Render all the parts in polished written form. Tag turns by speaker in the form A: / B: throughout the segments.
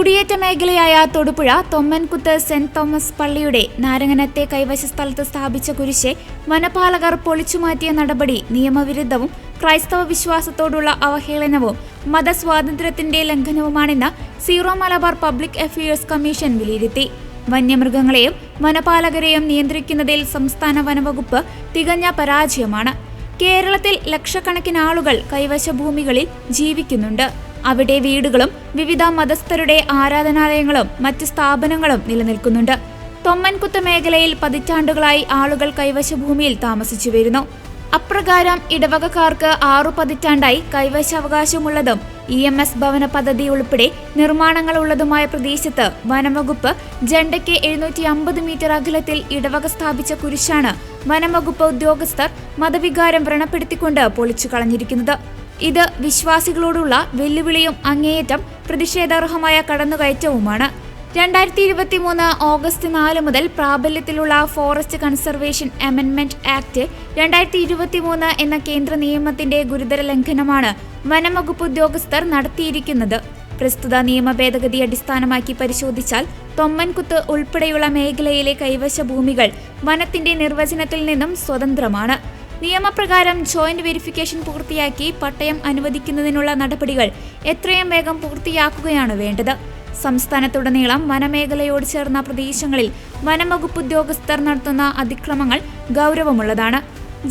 A: കുടിയേറ്റ മേഖലയായ Thodupuzha Thommankuthu saint Thomas പള്ളിയുടെ നാരങ്ങനത്തെ കൈവശ സ്ഥലത്ത് സ്ഥാപിച്ച കുരിശെ വനപാലകർ പൊളിച്ചുമാറ്റിയ നടപടി നിയമവിരുദ്ധവും ക്രൈസ്തവ വിശ്വാസത്തോടുള്ള അവഹേളനവും മതസ്വാതന്ത്ര്യത്തിന്റെ ലംഘനവുമാണെന്ന് Syro Malabar public affairs commission വിലയിരുത്തി. വന്യമൃഗങ്ങളെയും വനപാലകരെയും നിയന്ത്രിക്കുന്നതിൽ സംസ്ഥാന വനവകുപ്പ് തികഞ്ഞ പരാജയമാണ്. കേരളത്തിൽ ലക്ഷക്കണക്കിന് ആളുകൾ കൈവശ ഭൂമികളിൽ ജീവിക്കുന്നുണ്ട്. അവിടെ വീടുകളും വിവിധ മതസ്ഥരുടെ ആരാധനാലയങ്ങളും മറ്റ് സ്ഥാപനങ്ങളും നിലനിൽക്കുന്നുണ്ട്. തൊമ്മൻകുത്ത് മേഖലയിൽ പതിറ്റാണ്ടുകളായി ആളുകൾ കൈവശ ഭൂമിയിൽ താമസിച്ചു വരുന്നു. അപ്രകാരം ഇടവകക്കാർക്ക് 6 പതിറ്റാണ്ടായി കൈവശാവകാശമുള്ളതും EMS ഭവന പദ്ധതി ഉൾപ്പെടെ നിർമ്മാണങ്ങൾ ഉള്ളതുമായ പ്രദേശത്ത് വനംവകുപ്പ് ജണ്ടയ്ക്ക് 750 മീറ്റർ അകലത്തിൽ ഇടവക സ്ഥാപിച്ച കുരിശാണ് വനംവകുപ്പ് ഉദ്യോഗസ്ഥർ മതവികാരം വ്രണപ്പെടുത്തിക്കൊണ്ട് പൊളിച്ചു കളഞ്ഞിരിക്കുന്നത്. ഇത് വിശ്വാസികളോടുള്ള വെല്ലുവിളിയും അങ്ങേയറ്റം പ്രതിഷേധാർഹമായ കടന്നുകയറ്റവുമാണ്. 2023 ഓഗസ്റ്റ് 4 മുതൽ പ്രാബല്യത്തിലുള്ള ഫോറസ്റ്റ് കൺസർവേഷൻ അമെൻഡ്മെന്റ് ആക്ട് 2023 എന്ന കേന്ദ്ര നിയമത്തിന്റെ ഗുരുതര ലംഘനമാണ് വനംവകുപ്പ് ഉദ്യോഗസ്ഥർ നടത്തിയിരിക്കുന്നത്. പ്രസ്തുത നിയമ ഭേദഗതി അടിസ്ഥാനമാക്കി പരിശോധിച്ചാൽ തൊമ്മൻകുത്ത് ഉൾപ്പെടെയുള്ള മേഖലയിലെ കൈവശ ഭൂമികൾ വനത്തിന്റെ നിർവചനത്തിൽ നിന്നും സ്വതന്ത്രമാണ്. നിയമപ്രകാരം ജോയിന്റ് വെരിഫിക്കേഷൻ പൂർത്തിയാക്കി പട്ടയം അനുവദിക്കുന്നതിനുള്ള നടപടികൾ എത്രയും വേഗം പൂർത്തിയാക്കുകയാണ് വേണ്ടത്. സംസ്ഥാനത്തുടനീളം വനമേഖലയോട് ചേർന്ന പ്രദേശങ്ങളിൽ വനംവകുപ്പ് ഉദ്യോഗസ്ഥർ നടത്തുന്ന അതിക്രമങ്ങൾ ഗൗരവമുള്ളതാണ്.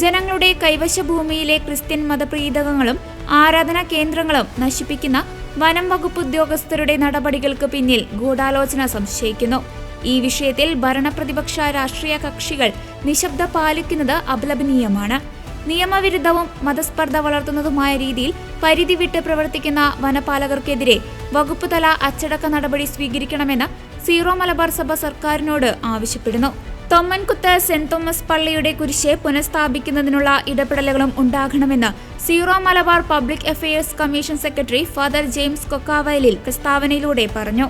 A: ജനങ്ങളുടെ കൈവശ ഭൂമിയിലെ ക്രിസ്ത്യൻ മതപ്രീതകങ്ങളും ആരാധനാ കേന്ദ്രങ്ങളും നശിപ്പിക്കുന്ന വനം വകുപ്പ് ഉദ്യോഗസ്ഥരുടെ നടപടികൾക്ക് പിന്നിൽ ഗൂഢാലോചന സംശയിക്കുന്നു. ഈ വിഷയത്തിൽ ഭരണപ്രതിപക്ഷ രാഷ്ട്രീയ കക്ഷികൾ നിശബ്ദത പാലിക്കുന്നത് അപലപനീയമാണ്. നിയമവിരുദ്ധവും മതസ്പർദ്ധ വളർത്തുന്നതുമായ രീതിയിൽ പരിധി വിട്ട് പ്രവർത്തിക്കുന്ന വനപാലകർക്കെതിരെ വകുപ്പ് തല അച്ചടക്ക നടപടി സ്വീകരിക്കണമെന്ന് സീറോ മലബാർ സഭ സർക്കാരിനോട് ആവശ്യപ്പെടുന്നു. തൊമ്മൻകുത്ത് സെന്റ് തോമസ് പള്ളിയുടെ കുരിശെ പുനഃസ്ഥാപിക്കുന്നതിനുള്ള ഇടപെടലുകളും ഉണ്ടാകണമെന്ന് Syro Malabar public affairs commission secretary father James Kokkavayalil പ്രസ്താവനയിലൂടെ പറഞ്ഞു.